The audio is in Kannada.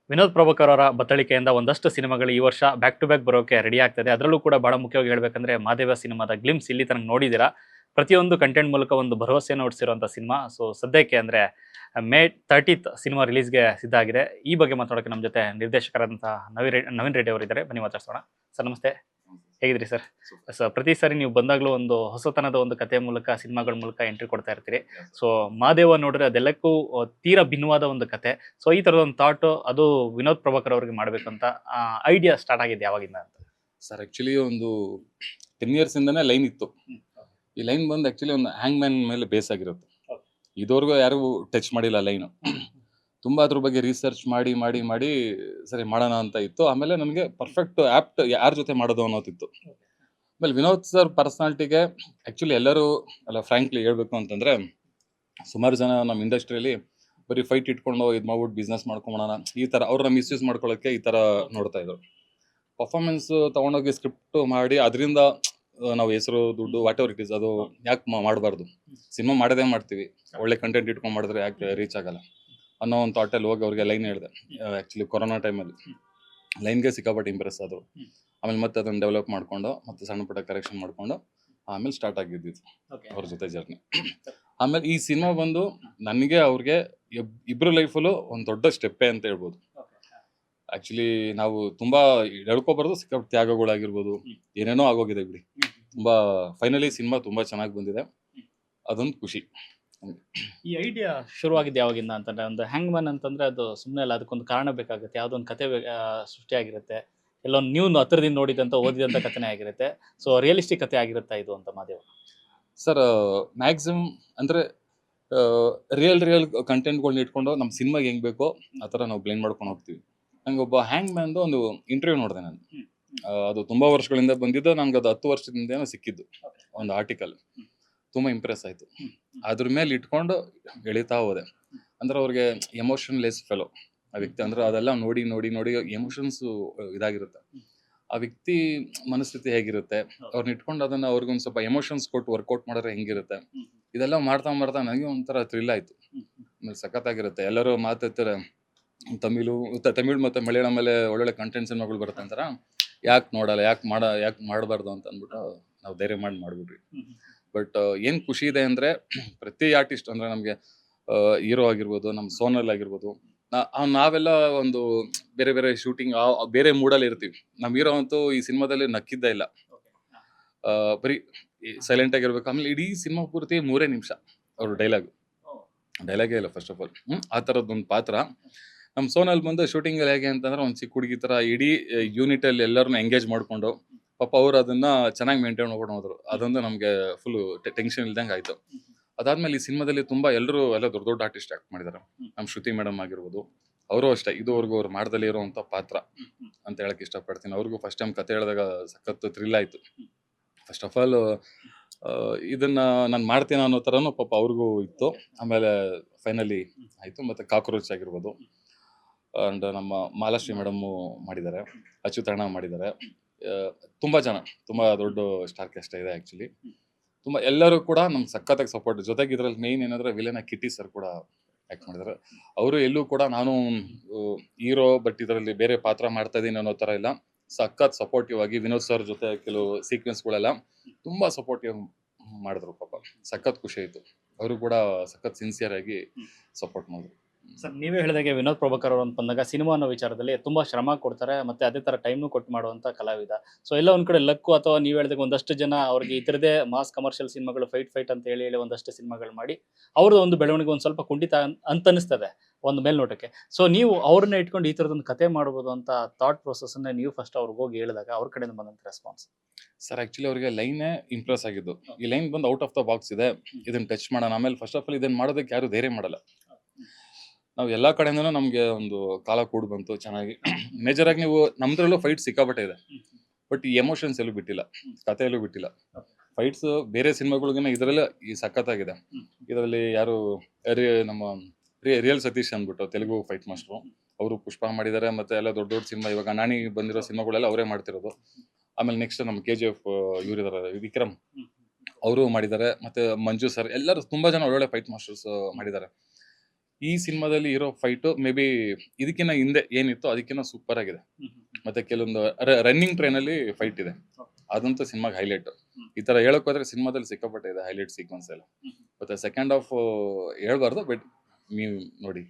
ವಿನೋದ್ ಪ್ರಭಾಕರ್ ಅವರ ಬತ್ತಳಿಕೆಯಿಂದ ಒಂದಷ್ಟು ಸಿನಿಮಾಗಳು ಈ ವರ್ಷ ಬ್ಯಾಕ್ ಟು ಬ್ಯಾಕ್ ಬರೋಕೆ ರೆಡಿ ಆಗ್ತದೆ. ಅದರಲ್ಲೂ ಕೂಡ ಬಹಳ ಮುಖ್ಯವಾಗಿ ಹೇಳ್ಬೇಕಂದ್ರೆ ಮಾದೇವ ಸಿನಿಮಾದ ಗ್ಲಿಮ್ಸ್ ಇಲ್ಲಿ ತನಕ ನೋಡಿದ್ದೀರಾ. ಪ್ರತಿಯೊಂದು ಕಂಟೆಂಟ್ ಮೂಲಕ ಒಂದು ಭರವಸೆಯನ್ನು ಹುಟ್ಟಿಸಿರುವಂಥ ಸಿನಿಮಾ. ಸೊ ಸದ್ಯಕ್ಕೆ ಅಂದ್ರೆ ಮೇ 30th ಸಿನಿಮಾ ರಿಲೀಸ್‌ಗೆ ಸಿದ್ಧ ಆಗಿದೆ. ಈ ಬಗ್ಗೆ ಮಾತಾಡೋಕೆ ನಮ್ಮ ಜೊತೆ ನಿರ್ದೇಶಕರಾದಂತಹ ನವೀನ್ ರೆಡ್ಡಿ ಅವರಿದ್ದಾರೆ. ಬನ್ನಿ ಮಾತಾಡ್ಸೋಣ. ಸರ್ ನಮಸ್ತೆ. ಹೇಗಿದ್ರಿ ಸರ್? ಪ್ರತಿ ಸಾರಿ ನೀವು ಬಂದಾಗಲೂ ಒಂದು ಹೊಸತನದ ಒಂದು ಕಥೆ ಮೂಲಕ ಸಿನಿಮಾಗಳ ಮೂಲಕ ಎಂಟ್ರಿ ಕೊಡ್ತಾ ಇರ್ತೀರಿ. ಸೊ ಮಾದೇವ ನೋಡಿದ್ರೆ ಅದೆಲ್ಲಕ್ಕೂ ತೀರಾ ಭಿನ್ನವಾದ ಒಂದು ಕತೆ. ಸೊ ಈ ತರದ ಒಂದು ಥಾಟ್ ಅದು ವಿನೋದ್ ಪ್ರಭಾಕರ್ ಅವರಿಗೆ ಮಾಡ್ಬೇಕಂತ ಐಡಿಯಾ ಸ್ಟಾರ್ಟ್ ಆಗಿದೆ ಯಾವಾಗಿಂದ ಅಂತ? ಸರ್ ಆಕ್ಚುಲಿ ಒಂದು 10 ಇಯರ್ಸ್ ಇಂದಾನೆ ಲೈನ್ ಇತ್ತು. ಈ ಲೈನ್ ಬಂದು ಆಕ್ಚುಲಿ ಒಂದು ಹ್ಯಾಂಗ್ ಮ್ಯಾನ್ ಮೇಲೆ ಬೇಸ್ ಆಗಿರುತ್ತೆ. ಇದುವರೆಗೂ ಯಾರು ಟಚ್ ಮಾಡಿಲ್ಲ ಲೈನ್. ತುಂಬಾ ಅದ್ರ ಬಗ್ಗೆ ರಿಸರ್ಚ್ ಮಾಡಿ ಮಾಡಿ ಮಾಡಿ ಸರಿ ಮಾಡೋಣ ಅಂತ ಇತ್ತು. ಆಮೇಲೆ ನನಗೆ ಪರ್ಫೆಕ್ಟ್ ಆಪ್ಟ್ ಯಾರ ಜೊತೆ ಮಾಡೋದು ಅನ್ನೋದಿತ್ತು. ಆಮೇಲೆ ವಿನೋದ್ ಸರ್ ಪರ್ಸನಾಲಿಟಿಗೆ ಆಕ್ಚುಲಿ ಎಲ್ಲರೂ ಅಲ್ಲ ಫ್ರಾಂಕ್ಲಿ ಹೇಳ್ಬೇಕು ಅಂತಂದ್ರೆ ಸುಮಾರು ಜನ ನಮ್ಮ ಇಂಡಸ್ಟ್ರಿಯಲ್ಲಿ ಬರೀ ಫೈಟ್ ಇಟ್ಕೊಂಡು ಇದು ಮಾಡ್ಬಿಟ್ಟು ಬಿಸ್ನೆಸ್ ಮಾಡ್ಕೊಂಬೋಣ ಈ ತರ ಅವ್ರನ್ನ ಮಿಸ್ಯೂಸ್ ಮಾಡ್ಕೊಳ್ಳೋಕೆ ಈ ತರ ನೋಡ್ತಾ ಇದ್ರು. ಪರ್ಫಾರ್ಮೆನ್ಸ್ ತಗೊಂಡೋಗಿ ಸ್ಕ್ರಿಪ್ಟ್ ಮಾಡಿ ಅದರಿಂದ ನಾವು ಹೆಸರು ದುಡ್ಡು ವಾಟ್ ಎವರ್ ಇಟ್ ಇಸ್ ಅದು ಯಾಕೆ ಮಾಡಬಾರ್ದು. ಸಿನಿಮಾ ಮಾಡೋದೇ ಮಾಡ್ತೀವಿ, ಒಳ್ಳೆ ಕಂಟೆಂಟ್ ಇಟ್ಕೊಂಡು ಮಾಡಿದ್ರೆ ಯಾಕೆ ರೀಚ್ ಆಗಲ್ಲ ಅನ್ನೋ ಒಂದು ಥಾಟಲ್ಲಿ ಹೋಗಿ ಅವ್ರಿಗೆ ಲೈನ್ ಹೇಳಿದೆ. ಆ್ಯಕ್ಚುಲಿ ಕೊರೋನಾ ಟೈಮಲ್ಲಿ ಲೈನ್ಗೆ ಸಿಕ್ಕಾಪಟ್ಟೆ ಇಂಪ್ರೆಸ್ ಆದರು. ಆಮೇಲೆ ಮತ್ತೆ ಅದನ್ನು ಡೆವಲಪ್ ಮಾಡಿಕೊಂಡು ಮತ್ತೆ ಸಣ್ಣ ಪುಟ್ಟ ಕರೆಕ್ಷನ್ ಮಾಡಿಕೊಂಡು ಆಮೇಲೆ ಸ್ಟಾರ್ಟ್ ಆಗಿದ್ದಿದ್ದು ಅವ್ರ ಜೊತೆ ಜರ್ನಿ. ಆಮೇಲೆ ಈ ಸಿನಿಮಾ ಬಂದು ನನಗೆ ಅವ್ರಿಗೆ ಇಬ್ಬರು ಲೈಫಲ್ಲೂ ಒಂದು ದೊಡ್ಡ ಸ್ಟೆಪ್ಪೇ ಅಂತ ಹೇಳ್ಬೋದು. ಆಕ್ಚುಲಿ ನಾವು ತುಂಬಾ ಹೇಳ್ಕೊಬಾರ್ದು, ಸಿಕ್ಕಾಪಟ್ಟೆ ತ್ಯಾಗಗಳಾಗಿರ್ಬೋದು, ಏನೇನೋ ಆಗೋಗಿದೆ ಬಿಡಿ. ತುಂಬಾ ಫೈನಲಿ ಸಿನಿಮಾ ತುಂಬಾ ಚೆನ್ನಾಗಿ ಬಂದಿದೆ, ಅದೊಂದು ಖುಷಿ. ಈ ಐಡಿಯಾ ಶುರುವಾಗಿದ್ದು ಯಾವಾಗಿಂದ ಅಂತಂದ್ರೆ ಒಂದು ಹ್ಯಾಂಗ್ ಮ್ಯಾನ್ ಅಂತಂದ್ರೆ ಅದು ಸುಮ್ಮನೆ ಅಲ್ಲ, ಅದಕ್ಕೊಂದು ಕಾರಣ ಬೇಕಾಗುತ್ತೆ. ಯಾವುದೋ ಒಂದು ಕತೆ ಸೃಷ್ಟಿಯಾಗಿರುತ್ತೆ, ಎಲ್ಲೊಂದು ನೀವು ಹತ್ರದಿಂದ ನೋಡಿದಂತ ಓದಿದಂತ ಕಥೆನೇ ಆಗಿರುತ್ತೆ. ಸೊ ರಿಯಲಿಸ್ಟಿಕ್ ಕತೆ ಆಗಿರುತ್ತಾ ಇದು ಅಂತ ಮಾದೇವ? ಸರ್ ಮ್ಯಾಕ್ಸಿಮಮ್ ಅಂದ್ರೆ ರಿಯಲ್ ಕಂಟೆಂಟ್ಗಳನ್ನ ಇಟ್ಕೊಂಡು ನಮ್ಮ ಸಿನಿಮಾಗೆ ಹೆಂಗ್ ಬೇಕೋ ಆ ಥರ ನಾವು ಬ್ಲೇನ್ ಮಾಡ್ಕೊಂಡು ಹೋಗ್ತೀವಿ. ನಂಗೆ ಒಬ್ಬ ಹ್ಯಾಂಗ್ ಮ್ಯಾನ್ದು ಒಂದು ಇಂಟರ್ವ್ಯೂ ನೋಡಿದೆ ನಾನು. ಅದು ತುಂಬಾ ವರ್ಷಗಳಿಂದ ಬಂದಿದ್ದು, ನಂಗೆ ಅದು 10 ವರ್ಷದಿಂದ ಸಿಕ್ಕಿದ್ದು ಒಂದು ಆರ್ಟಿಕಲ್. ತುಂಬಾ ಇಂಪ್ರೆಸ್ ಆಯ್ತು. ಅದ್ರ ಮೇಲೆ ಇಟ್ಕೊಂಡು ಎಳಿತಾ ಹೋದೆ. ಅಂದ್ರೆ ಅವ್ರಿಗೆ ಎಮೋಷನ್ಲೆಸ್ ಫೆಲೋ ಆ ವ್ಯಕ್ತಿ. ಅಂದ್ರೆ ಅದೆಲ್ಲ ನೋಡಿ ನೋಡಿ ನೋಡಿ ಎಮೋಷನ್ಸ್ ಇದಾಗಿರುತ್ತೆ. ಆ ವ್ಯಕ್ತಿ ಮನಸ್ಥಿತಿ ಹೇಗಿರುತ್ತೆ, ಅವ್ರನ್ನ ಇಟ್ಕೊಂಡು ಅದನ್ನ ಅವ್ರಿಗೊಂದು ಸ್ವಲ್ಪ ಎಮೋಷನ್ಸ್ ಕೊಟ್ಟು ವರ್ಕೌಟ್ ಮಾಡಿದ್ರೆ ಹೆಂಗಿರುತ್ತೆ, ಇದೆಲ್ಲ ಮಾಡ್ತಾ ಮಾಡ್ತಾ ನನಗೆ ಒಂಥರ ಥ್ರಿಲ್ ಆಯ್ತು. ಸಖತ್ತಾಗಿರುತ್ತೆ. ಎಲ್ಲರೂ ಮಾತಾಡ್ತಾರೆ ತಮಿಳ್ ಮತ್ತೆ ಮಲಯಾಳಂ ಮೇಲೆ ಒಳ್ಳೊಳ್ಳೆ ಕಂಟೆಂಟ್ ಸಿನಿಮಾಗಳು ಬರುತ್ತೆ ಅಂತಾರ, ಯಾಕೆ ನೋಡಲ್ಲ, ಯಾಕೆ ಮಾಡಬಾರ್ದು ಅಂತ ಅಂದ್ಬಿಟ್ಟು ನಾವು ಧೈರ್ಯ ಮಾಡ್ಬಿಟ್ರಿ. ಬಟ್ ಏನ್ ಖುಷಿ ಇದೆ ಅಂದ್ರೆ ಪ್ರತಿ ಆರ್ಟಿಸ್ಟ್ ಅಂದ್ರೆ ನಮ್ಗೆ ಹೀರೋ ಆಗಿರ್ಬೋದು, ನಮ್ಮ ಸೋನಲ್ ಆಗಿರ್ಬೋದು, ನಾವೆಲ್ಲ ಒಂದು ಬೇರೆ ಬೇರೆ ಶೂಟಿಂಗ್ ಬೇರೆ ಮೂಡಲ್ಲಿ ಇರ್ತೀವಿ. ನಮ್ ಹೀರೋ ಅಂತೂ ಈ ಸಿನಿಮಾದಲ್ಲಿ ನಕ್ಕಿದ್ದೇ ಇಲ್ಲ, ಬರೀ ಸೈಲೆಂಟ್ ಆಗಿರ್ಬೇಕು. ಆಮೇಲೆ ಇಡೀ ಸಿನಿಮಾ ಪೂರ್ತಿ 3 ನಿಮಿಷ ಅವ್ರ ಡೈಲಾಗೇ ಇಲ್ಲ ಫಸ್ಟ್ ಆಫ್ ಆಲ್. ಆ ಥರದ್ದೊಂದು ಪಾತ್ರ. ನಮ್ಮ ಸೋನಲ್ ಬಂದು ಶೂಟಿಂಗ್ ಅಲ್ಲಿ ಹೇಗೆ ಅಂತಂದ್ರೆ ಒಂದು ಚಿಕ್ಕ ಹುಡುಗಿ ತರ ಇಡೀ ಯೂನಿಟ್ ಅಲ್ಲಿ ಎಲ್ಲರನ್ನ ಎಂಗೇಜ್ ಮಾಡ್ಕೊಂಡು ಪಾಪ ಅವ್ರು ಅದನ್ನ ಚೆನ್ನಾಗಿ ಮೇಂಟೈನ್ ಮಾಡ್ಕೊಂಡು ಹೋದ್ರು. ಅದೊಂದು ನಮ್ಗೆ ಫುಲ್ ಟೆನ್ಷನ್ ಇಲ್ದಂಗೆ ಆಯ್ತು. ಅದಾದ್ಮೇಲೆ ಈ ಸಿನಿಮಾದಲ್ಲಿ ತುಂಬಾ ಎಲ್ಲರೂ ಎಲ್ಲ ದೊಡ್ಡ ದೊಡ್ಡ ಆರ್ಟಿಸ್ಟ್ ಆಕ್ಟ್ ಮಾಡಿದ್ದಾರೆ. ನಮ್ಮ ಶ್ರುತಿ ಮೇಡಮ್ ಆಗಿರ್ಬೋದು, ಅವರು ಅಷ್ಟೇ ಇದುವರೆಗೂ ಅವ್ರು ಮಾಡ್ದಲ್ಲೇ ಇರುವಂತ ಪಾತ್ರ ಅಂತ ಹೇಳಕ್ ಇಷ್ಟಪಡ್ತೀನಿ. ಅವ್ರಿಗೂ ಫಸ್ಟ್ ಟೈಮ್ ಕತೆ ಹೇಳಿದಾಗ ಸಖತ್ ಥ್ರಿಲ್ ಆಯ್ತು. ಫಸ್ಟ್ ಆಫ್ ಆಲ್ ಇದನ್ನ ನಾನು ಮಾಡ್ತೀನಿ ಅನ್ನೋ ತರನು ಪಾಪ ಅವ್ರಿಗೂ ಇತ್ತು. ಆಮೇಲೆ ಫೈನಲಿ ಆಯ್ತು. ಮತ್ತೆ ಕಾಕ್ರೋಚ್ ಆಗಿರ್ಬೋದು, ಅಂಡ್ ನಮ್ಮ ಮಾಲಾಶ್ರೀ ಮೇಡಮ್ ಮಾಡಿದ್ದಾರೆ, ಅಚ್ಯುತಣ್ಣ ಮಾಡಿದ್ದಾರೆ. ತುಂಬಾ ಜನ, ತುಂಬಾ ದೊಡ್ಡ ಸ್ಟಾರ್ ಕಾಸ್ಟ್ ಇದೆ ಆಕ್ಚುಲಿ. ತುಂಬಾ ಎಲ್ಲರೂ ಕೂಡ ನಮ್ಗೆ ಸಖತ್ತಾಗಿ ಸಪೋರ್ಟ್. ಜೊತೆಗೆ ಇದ್ರಲ್ಲಿ ಮೇನ್ ಏನಂದ್ರೆ ವಿಲನ್ ಕಿಟಿ ಸರ್ ಕೂಡ ಆಕ್ಟ್ ಮಾಡಿದ್ದಾರೆ. ಅವರು ಎಲ್ಲೂ ಕೂಡ ನಾನು ಹೀರೋ ಬಟ್ ಇದರಲ್ಲಿ ಬೇರೆ ಪಾತ್ರ ಮಾಡ್ತಾ ಇದೀನಿ ಅನ್ನೋ ತರ ಇಲ್ಲ, ಸಖತ್ ಸಪೋರ್ಟಿವ್ ಆಗಿ ವಿನೋದ್ ಸರ್ ಜೊತೆ ಕೆಲವು ಸೀಕ್ವೆನ್ಸ್ಗಳೆಲ್ಲ ತುಂಬಾ ಸಪೋರ್ಟಿವ್ ಮಾಡಿದ್ರು. ಪಾಪ ಸಖತ್ ಖುಷಿ ಆಯ್ತು. ಅವರು ಕೂಡ ಸಖತ್ ಸಿನ್ಸಿಯರ್ ಆಗಿ ಸಪೋರ್ಟ್ ಮಾಡಿದ್ರು. ಸರ್ ನೀವೇ ಹೇಳಿದಾಗೆ ವಿನೋದ್ ಪ್ರಭಾಕರ್ ಅವರು ಅಂತ ಬಂದಾಗ ಸಿನಿಮಾ ಅನ್ನೋ ವಿಚಾರದಲ್ಲಿ ತುಂಬಾ ಶ್ರಮ ಕೊಡ್ತಾರೆ, ಮತ್ತೆ ಅದೇ ತರ ಟೈಮ್ನು ಕೊಟ್ಟು ಮಾಡುವಂತ ಕಲಾವಿದ. ಸೊ ಎಲ್ಲ ಒಂದ್ ಕಡೆ ಲಕ್ಕು ಅಥವಾ ನೀವು ಹೇಳಿದಾಗ ಒಂದಷ್ಟು ಜನ ಅವ್ರಿಗೆ ಇತರದೇ ಮಾಸ್ ಕಮರ್ಷಿಯಲ್ ಸಿನಿಮಾಗಳು ಫೈಟ್ ಅಂತ ಹೇಳಿ ಒಂದಷ್ಟು ಸಿನಿಮಾಗಳು ಮಾಡಿ ಅವ್ರದ್ದು ಒಂದು ಬೆಳವಣಿಗೆ ಒಂದ್ ಸ್ವಲ್ಪ ಕುಂಠಿತ ಅಂತ ಅನಿಸ್ತದೆ ಒಂದು ಮೇಲ್ನೋಟಕ್ಕೆ. ಸೊ ನೀವು ಅವ್ರನ್ನ ಇಟ್ಕೊಂಡು ಈ ತರದೊಂದು ಕತೆ ಮಾಡ್ಬೋದು ಅಂತ ಥಾಟ್ ಪ್ರೊಸೆಸ್ ಅನ್ನ ನೀವು ಫಸ್ಟ್ ಅವ್ರಿಗೆ ಹೋಗಿ ಹೇಳಿದಾಗ ಅವ್ರ ಕಡೆಯಿಂದ ಬಂದಂತ ರೆಸ್ಪಾನ್ಸ್? ಸರ್ ಆಕ್ಚುಲಿ ಅವ್ರಿಗೆ ಲೈನೇ ಇಂಪ್ರೆಸ್ ಆಗಿದ್ದು. ಈ ಲೈನ್ ಬಂದು ಔಟ್ ಆಫ್ ದ ಬಾಕ್ಸ್ ಇದೆ, ಇದನ್ನ ಟಚ್ ಮಾಡೋಣ. ಆಮೇಲೆ ಫಸ್ಟ್ ಆಫ್ ಆಲ್ ಇದನ್ನ ಮಾಡೋದಕ್ಕೆ ಯಾರು ಧೈರ್ಯ ಮಾಡಲ್ಲ. ನಾವು ಎಲ್ಲಾ ಕಡೆಯಿಂದನೂ ನಮ್ಗೆ ಒಂದು ಕಾಲ ಕೂಡ್ ಬಂತು ಚೆನ್ನಾಗಿ. ಮೇಜರ್ ಆಗಿ ನೀವು ನಮ್ದ್ರಲ್ಲೂ ಫೈಟ್ ಸಿಕ್ಕಾಪಟ್ಟೆ ಇದೆ, ಬಟ್ ಈ ಎಮೋಷನ್ಸ್ ಎಲ್ಲೂ ಬಿಟ್ಟಿಲ್ಲ, ಕಥೆಯಲ್ಲೂ ಬಿಟ್ಟಿಲ್ಲ. ಫೈಟ್ಸ್ ಬೇರೆ ಸಿನಿಮಾಗಳಿಗಿನ ಇದರಲ್ಲೇ ಈ ಸಖತ್ತಾಗಿದೆ. ಇದರಲ್ಲಿ ಯಾರು ನಮ್ಮ ರಿಯಲ್ ಸತೀಶ್ ಅಂದ್ಬಿಟ್ಟು ತೆಲುಗು ಫೈಟ್ ಮಾಸ್ಟ್ರು, ಅವರು ಪುಷ್ಪ ಮಾಡಿದ್ದಾರೆ. ಮತ್ತೆ ಎಲ್ಲ ದೊಡ್ಡ ದೊಡ್ಡ ಸಿನಿಮಾ ಇವಾಗ ನಾನಿ ಬಂದಿರೋ ಸಿನಿಮಾಗಳೆಲ್ಲ ಅವರೇ ಮಾಡ್ತಿರೋದು. ಆಮೇಲೆ ನೆಕ್ಸ್ಟ್ ನಮ್ಮ KGF ಇವರಿದ್ದಾರೆ ವಿಕ್ರಮ್, ಅವರು ಮಾಡಿದ್ದಾರೆ. ಮತ್ತೆ ಮಂಜು ಸರ್, ಎಲ್ಲರೂ ತುಂಬಾ ಜನ ಒಳ್ಳೊಳ್ಳೆ ಫೈಟ್ ಮಾಸ್ಟರ್ಸ್ ಮಾಡಿದ್ದಾರೆ. ಈ ಸಿನಿಮಾದಲ್ಲಿ ಇರೋ ಫೈಟು ಮೇ ಬಿ ಇದಕ್ಕಿಂತ ಹಿಂದೆ ಏನಿತ್ತು ಅದಕ್ಕಿಂತ ಸೂಪರ್ ಆಗಿದೆ. ಮತ್ತೆ ಕೆಲವೊಂದು ರನ್ನಿಂಗ್ ಟ್ರೈನಲ್ಲಿ ಫೈಟ್ ಇದೆ, ಅದಂತೂ ಸಿನಿಮಾಗೆ ಹೈಲೈಟ್. ಈ ತರ ಹೇಳಕ್ ಹೋದ್ರೆ ಸಿನಿಮಾದಲ್ಲಿ ಸಿಕ್ಕಾಪಟ್ಟೆ ಇದೆ ಹೈಲೈಟ್ ಸೀಕ್ವೆನ್ಸ್ ಎಲ್ಲ. ಮತ್ತೆ ಸೆಕೆಂಡ್ ಹಾಫ್ ಹೇಳ್ಬಾರ್ದು, ಬಟ್ ನೀವು ನೋಡಿ.